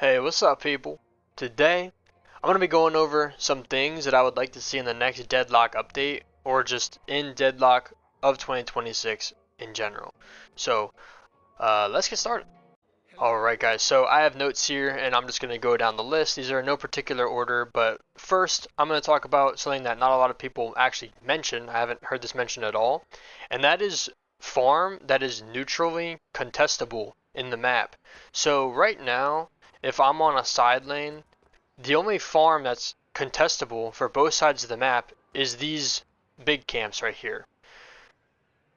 Hey, what's up, people? Today, I'm going to be going over some things that I would like to see in the next Deadlock update, or just in Deadlock of 2026 in general. So, let's get started. Alright guys, so I have notes here and I'm just going to go down the list. These are in no particular order, but first I'm going to talk about something that not a lot of people actually mention. I haven't heard this mentioned at all, and that is farm that is neutrally contestable in the map. So right now, if I'm on a side lane, the only farm that's contestable for both sides of the map is these big camps right here.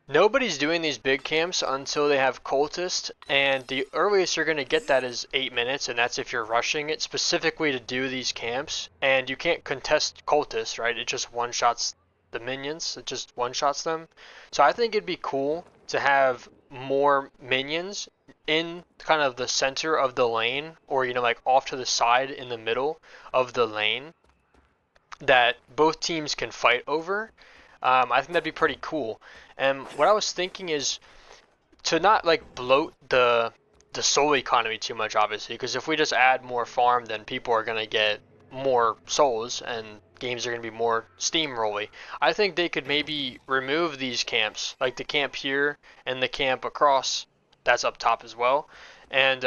Nobody's doing these big camps until they have cultist, and the earliest you're going to get that is 8 minutes, and that's if you're rushing it specifically to do these camps. And you can't contest cultists, right? It just one-shots the minions, it just one-shots them. So I think it'd be cool to have more minions in kind of the center of the lane, or like off to the side in the middle of the lane that both teams can fight over. I think that'd be pretty cool. And what I was thinking is to not like bloat the soul economy too much, obviously, because if we just add more farm, then people are gonna get more souls and games are gonna be more steamrolly. I think they could maybe remove these camps, like the camp here and the camp across, that's up top as well. And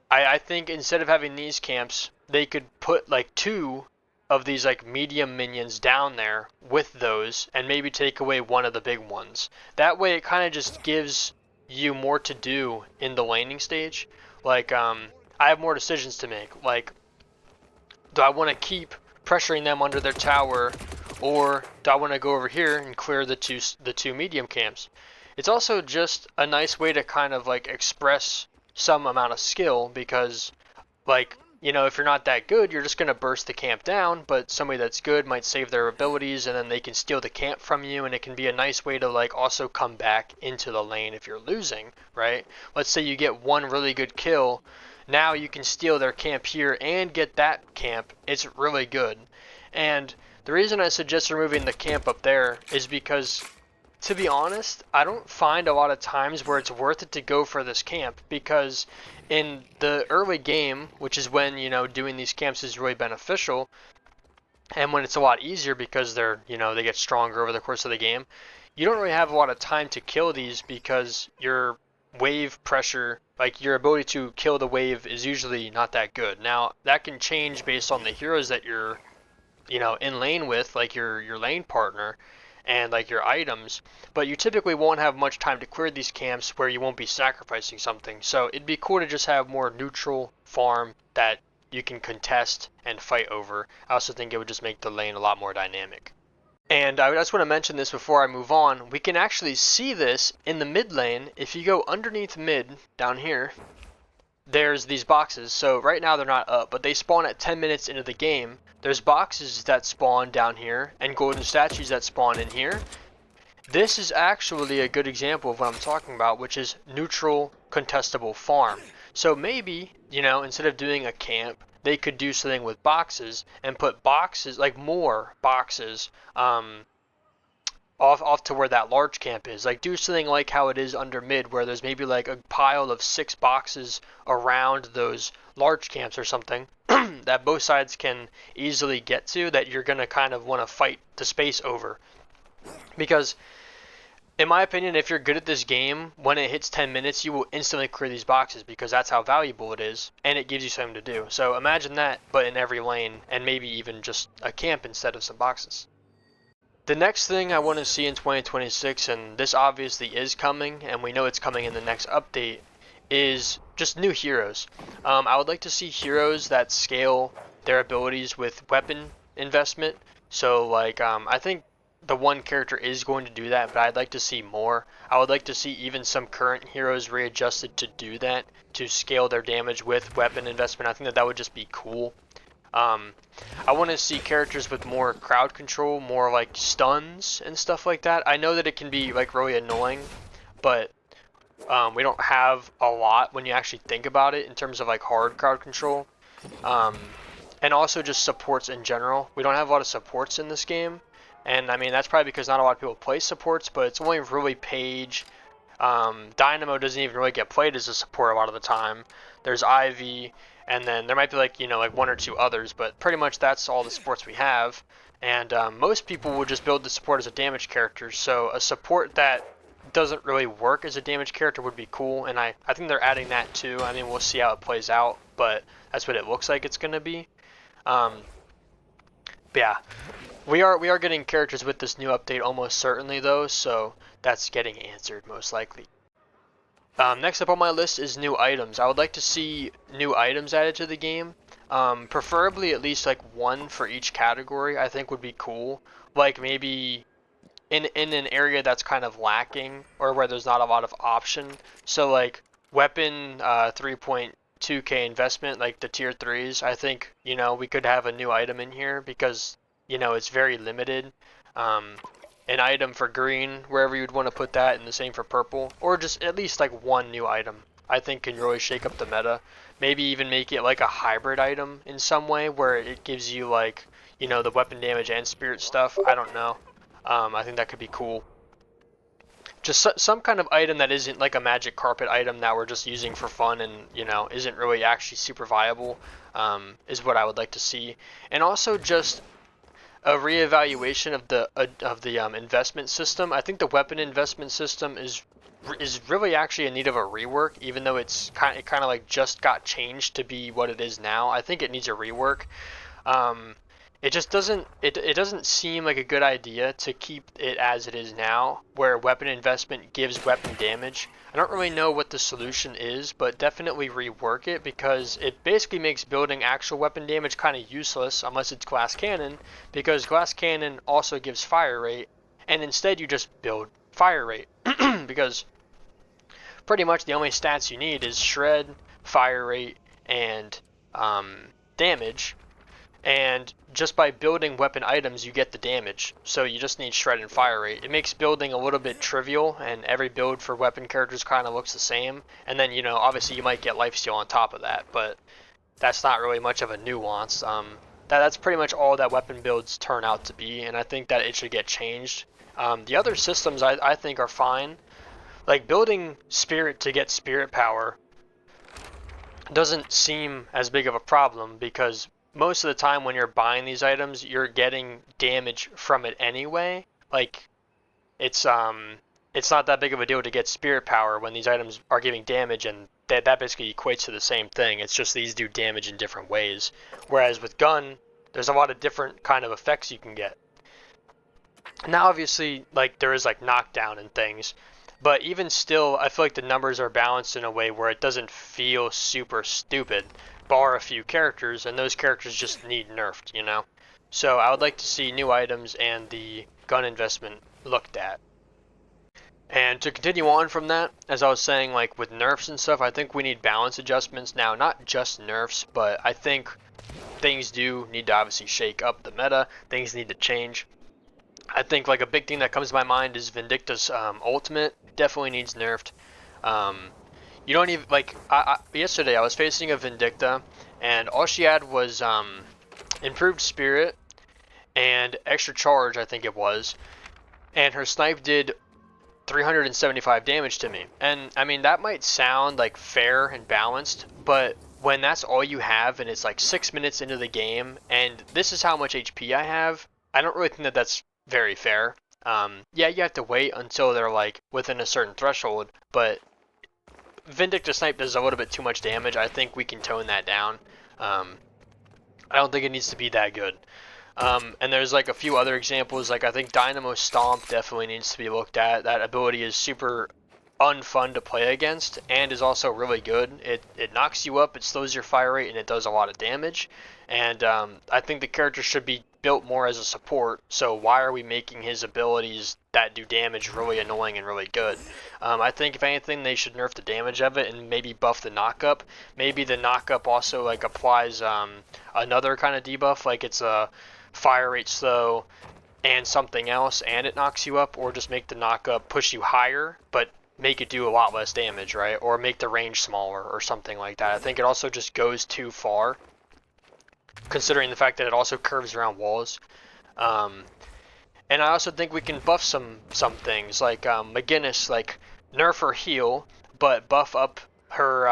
I think instead of having these camps, they could put like two of these like medium minions down there with those and maybe take away one of the big ones. That way it kind of just gives you more to do in the laning stage. Like I have more decisions to make. Like, do I want to keep pressuring them under their tower, or do I want to go over here and clear the two medium camps? It's also just a nice way to kind of like express some amount of skill, because like, if you're not that good, you're just going to burst the camp down, but somebody that's good might save their abilities and then they can steal the camp from you, and it can be a nice way to like also come back into the lane if you're losing, right? Let's say you get one really good kill, now you can steal their camp here and get that camp. It's really good. And the reason I suggest removing the camp up there is because, to be honest, I don't find a lot of times where it's worth it to go for this camp, because in the early game, which is when, doing these camps is really beneficial, and when it's a lot easier because they get stronger over the course of the game, you don't really have a lot of time to kill these because your wave pressure, like your ability to kill the wave, is usually not that good. Now, that can change based on the heroes that you're, in lane with, like your lane partner, and like your items, but you typically won't have much time to clear these camps where you won't be sacrificing something. So it'd be cool to just have more neutral farm that you can contest and fight over. I also think it would just make the lane a lot more dynamic. And I just want to mention this before I move on. We can actually see this in the mid lane. If you go underneath mid down here, there's these boxes. So right now they're not up, but they spawn at 10 minutes into the game. There's boxes that spawn down here and golden statues that spawn in here. This is actually a good example of what I'm talking about, which is neutral contestable farm. So maybe, instead of doing a camp, they could do something with boxes and put boxes, like more boxes, off to where that large camp is. Like, do something like how it is under mid, where there's maybe like a pile of 6 boxes around those large camps or something that both sides can easily get to, that you're going to kind of want to fight the space over. Because in my opinion, if you're good at this game, when it hits 10 minutes, you will instantly clear these boxes, because that's how valuable it is, and it gives you something to do. So imagine that, but in every lane, and maybe even just a camp instead of some boxes. The next thing I want to see in 2026, and this obviously is coming, and we know it's coming in the next update, is just new heroes. I would like to see heroes that scale their abilities with weapon investment. So like, I think the one character is going to do that, but I'd like to see more. I would like to see even some current heroes readjusted to do that, to scale their damage with weapon investment. I think that would just be cool. I want to see characters with more crowd control, more like stuns and stuff like that. I know that it can be like really annoying, but we don't have a lot when you actually think about it in terms of like hard crowd control. And also just supports in general. We don't have a lot of supports in this game, and I mean that's probably because not a lot of people play supports, but it's only really Paige, Dynamo doesn't even really get played as a support a lot of the time. There's Ivy, and then there might be like, like one or two others, but pretty much that's all the supports we have. And most people will just build the support as a damage character, so a support that doesn't really work as a damage character would be cool, and I think they're adding that too. I mean, we'll see how it plays out, but that's what it looks like it's going to be. But yeah, we are getting characters with this new update almost certainly though, so that's getting answered most likely. Next up on my list is new items. I would like to see new items added to the game. Preferably at least like one for each category, I think would be cool. Like maybe in an area that's kind of lacking or where there's not a lot of option. So like weapon 3.2k investment, like the tier 3s, I think, we could have a new item in here because, it's very limited. An item for green, wherever you'd want to put that, and the same for purple, or just at least like one new item, I think can really shake up the meta. Maybe even make it like a hybrid item in some way where it gives you like, the weapon damage and spirit stuff. I don't know. I think that could be cool. Just some kind of item that isn't like a magic carpet item that we're just using for fun and, isn't really actually super viable, is what I would like to see. And also just a reevaluation of the investment system. I think the weapon investment system is really actually in need of a rework, even though it kind of like just got changed to be what it is now. I think it needs a rework. It just doesn't seem like a good idea to keep it as it is now, where weapon investment gives weapon damage. I don't really know what the solution is, but definitely rework it, because it basically makes building actual weapon damage kind of useless unless it's glass cannon, because glass cannon also gives fire rate, and instead you just build fire rate, because pretty much the only stats you need is shred, fire rate, and damage. And just by building weapon items, you get the damage. So you just need shred and fire rate. It makes building a little bit trivial, and every build for weapon characters kind of looks the same. And then, obviously you might get lifesteal on top of that, but that's not really much of a nuance. That's pretty much all that weapon builds turn out to be, and I think that it should get changed. The other systems I think are fine. Like building spirit to get spirit power doesn't seem as big of a problem, because most of the time when you're buying these items, you're getting damage from it anyway. Like, it's not that big of a deal to get spirit power when these items are giving damage, and that basically equates to the same thing. It's just these do damage in different ways. Whereas with gun, there's a lot of different kind of effects you can get. Now obviously, like, there is like knockdown and things, but even still, I feel like the numbers are balanced in a way where it doesn't feel super stupid, bar a few characters, and those characters just need nerfed, So I would like to see new items and the gun investment looked at. And to continue on from that, as I was saying, like with nerfs and stuff, I think we need balance adjustments now, not just nerfs, but I think things do need to obviously shake up the meta, things need to change. I think like a big thing that comes to my mind is Vindicta's ultimate definitely needs nerfed. You don't even like. Yesterday I was facing a Vindicta, and all she had was improved spirit and extra charge, I think it was, and her snipe did 375 damage to me. And I mean, that might sound like fair and balanced, but when that's all you have and it's like 6 minutes into the game, and this is how much HP I have, I don't really think that that's very fair. Yeah, you have to wait until they're like within a certain threshold, but Vindicta Snipe does a little bit too much damage. I think we can tone that down. I don't think it needs to be that good. And there's like a few other examples, like I think Dynamo Stomp definitely needs to be looked at. That ability is super unfun to play against and is also really good. It knocks you up, it slows your fire rate, and it does a lot of damage. And I think the character should be built more as a support, so why are we making his abilities that do damage really annoying and really good? I think if anything, they should nerf the damage of it and maybe buff the knockup. Maybe the knockup also like applies another kind of debuff, like it's a fire rate slow and something else, and it knocks you up, or just make the knockup push you higher, but make it do a lot less damage, right? Or make the range smaller or something like that. I think it also just goes too far, considering the fact that it also curves around walls. And I also think we can buff some things, like McGinnis, like nerf her heal, but buff up her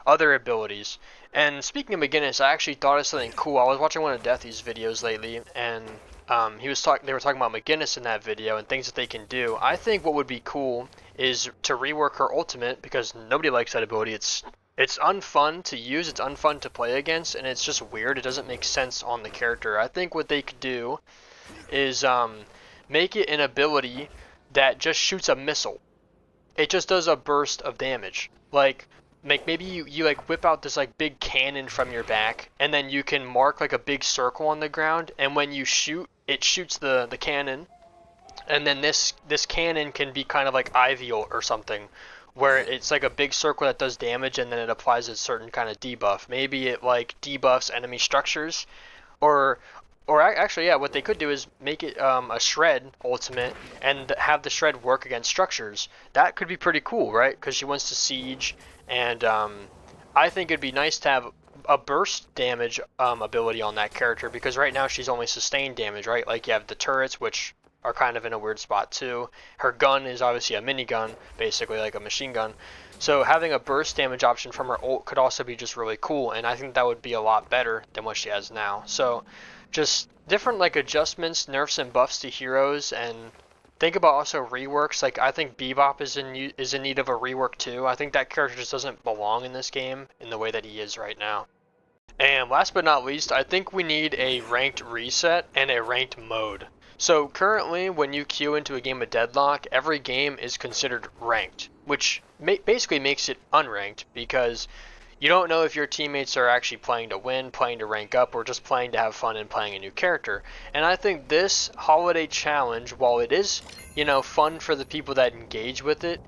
other abilities. And speaking of McGinnis, I actually thought of something cool. I was watching one of Deathy's videos lately, and they were talking about McGinnis in that video and things that they can do. I think what would be cool is to rework her ultimate, because nobody likes that ability. It's unfun to use, it's unfun to play against, and it's just weird. It doesn't make sense on the character. I think what they could do is make it an ability that just shoots a missile. It just does a burst of damage. Like maybe you like whip out this like big cannon from your back, and then you can mark like a big circle on the ground, and when you shoot, it shoots the cannon, and then this cannon can be kind of like Ivy or something, where it's like a big circle that does damage, and then it applies a certain kind of debuff. Maybe it like debuffs enemy structures, or actually, yeah, what they could do is make it a shred ultimate and have the shred work against structures. That could be pretty cool, right? Because she wants to siege, and I think it'd be nice to have a burst damage ability on that character, because right now she's only sustained damage, right? Like you have the turrets, which are kind of in a weird spot too. Her gun is obviously a minigun, basically like a machine gun. So having a burst damage option from her ult could also be just really cool, and I think that would be a lot better than what she has now. So just different like adjustments, nerfs and buffs to heroes, and think about also reworks. Like I think Bebop is in need of a rework too. I think that character just doesn't belong in this game in the way that he is right now. And last but not least, I think we need a ranked reset and a ranked mode. So currently, when you queue into a game of Deadlock, every game is considered ranked, which basically makes it unranked, because you don't know if your teammates are actually playing to win, playing to rank up, or just playing to have fun and playing a new character. And I think this holiday challenge, while it is, fun for the people that engage with it,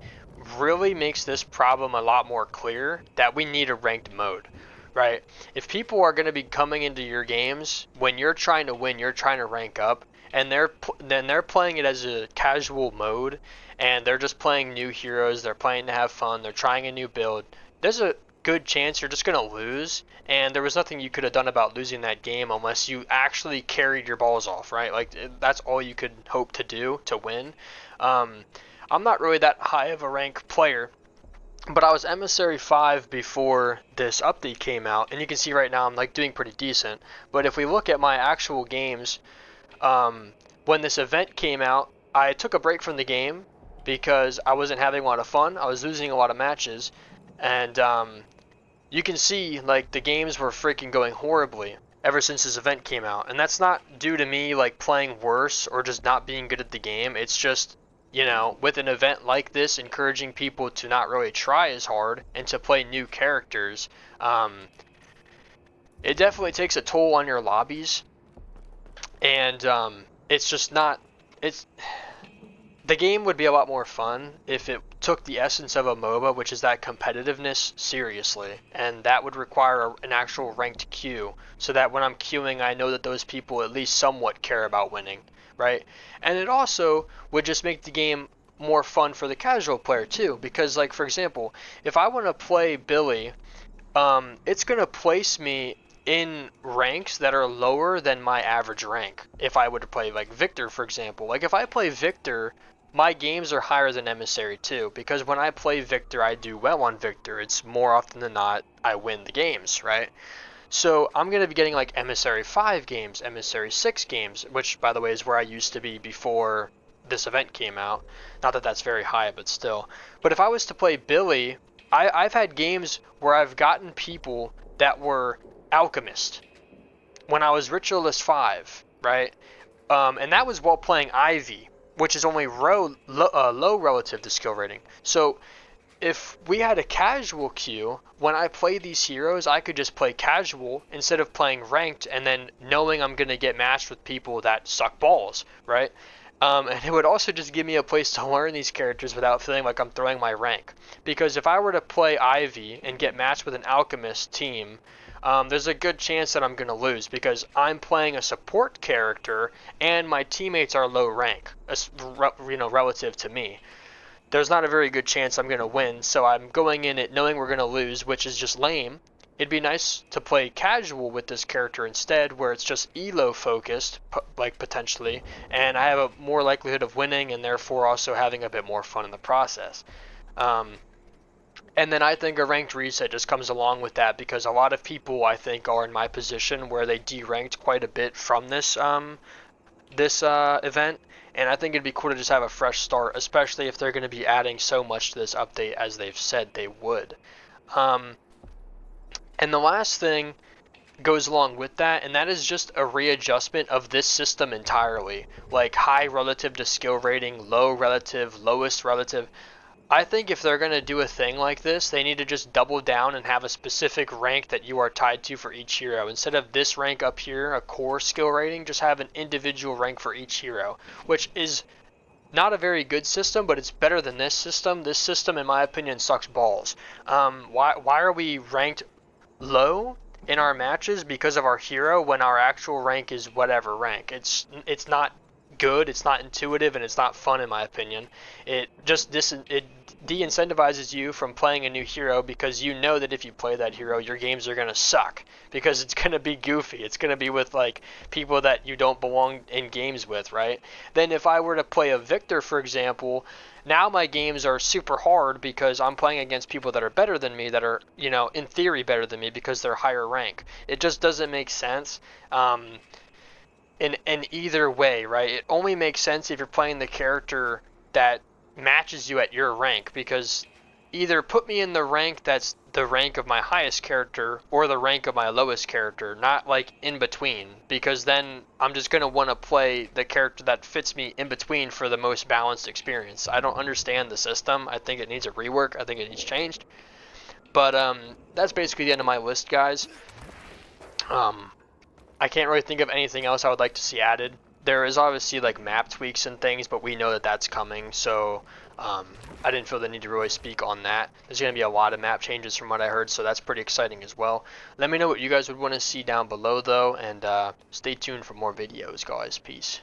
really makes this problem a lot more clear that we need a ranked mode. Right? If people are going to be coming into your games when you're trying to win, you're trying to rank up, and they're playing it as a casual mode, and they're just playing new heroes, they're playing to have fun, they're trying a new build, there's a good chance you're just going to lose, and there was nothing you could have done about losing that game unless you actually carried your balls off, right? Like that's all you could hope to do to win. I'm not really that high of a rank player, but I was Emissary 5 before this update came out, and you can see right now I'm like doing pretty decent. But if we look at my actual games, when this event came out, I took a break from the game because I wasn't having a lot of fun. I was losing a lot of matches, and you can see like the games were freaking going horribly ever since this event came out. And that's not due to me like playing worse or just not being good at the game. It's just, with an event like this encouraging people to not really try as hard and to play new characters, it definitely takes a toll on your lobbies. And it's just not, the game would be a lot more fun if it took the essence of a MOBA, which is that competitiveness, seriously. And that would require an actual ranked queue, so that when I'm queuing, I know that those people at least somewhat care about winning, right? And it also would just make the game more fun for the casual player too, because like for example, if I want to play Billy, it's going to place me in ranks that are lower than my average rank. If I were to play like Victor, for example, like if I play Victor, my games are higher than Emissary too, because when I play Victor, I do well on Victor. It's more often than not I win the games, right? So I'm going to be getting like Emissary 5 games, Emissary 6 games, which by the way is where I used to be before this event came out. Not that that's very high, but still. But if I was to play Billy, I've had games where I've gotten people that were Alchemist when I was Ritualist 5, right? And that was while playing Ivy, which is only low relative to skill rating. So if we had a casual queue, when I play these heroes, I could just play casual instead of playing ranked and then knowing I'm going to get matched with people that suck balls, right? And it would also just give me a place to learn these characters without feeling like I'm throwing my rank. Because if I were to play Ivy and get matched with an Alchemist team, there's a good chance that I'm going to lose because I'm playing a support character and my teammates are low rank, relative to me. There's not a very good chance I'm going to win, so I'm going in it knowing we're going to lose, which is just lame. it'd be nice to play casual with this character instead, where it's just elo focused, like potentially, and I have a more likelihood of winning and therefore also having a bit more fun in the process. And then I think a ranked reset just comes along with that, because a lot of people I think are in my position where they deranked quite a bit from this event, and I think it'd be cool to just have a fresh start, especially if they're going to be adding so much to this update as they've said they would. And the last thing goes along with that, and that is just a readjustment of this system entirely. Like high relative to skill rating, low relative, lowest relative. I think if they're going to do a thing like this, they need to just double down and have a specific rank that you are tied to for each hero. Instead of this rank up here, a core skill rating, just have an individual rank for each hero, which is not a very good system, but it's better than this system. This system, in my opinion, sucks balls. Why are we ranked low in our matches because of our hero when our actual rank is whatever rank? It's not good, it's not intuitive, and it's not fun in my opinion. It de-incentivizes you from playing a new hero, because you know that if you play that hero, your games are gonna suck, because it's gonna be goofy. It's gonna be with like people that you don't belong in games with, right? Then if I were to play a Victor, for example, now my games are super hard because I'm playing against people that are better than me, that are, in theory better than me because they're higher rank. It just doesn't make sense. In either way, right? It only makes sense if you're playing the character that matches you at your rank, because either put me in the rank that's the rank of my highest character or the rank of my lowest character, not like in between, because then I'm just going to want to play the character that fits me in between for the most balanced experience. I don't understand the system. I think it needs a rework. I think it needs changed. But that's basically the end of my list, guys. I can't really think of anything else I would like to see added. There is obviously like map tweaks and things, but we know that that's coming, so I didn't feel the need to really speak on that. There's going to be a lot of map changes from what I heard, so that's pretty exciting as well. Let me know what you guys would want to see down below though, and stay tuned for more videos, guys. Peace.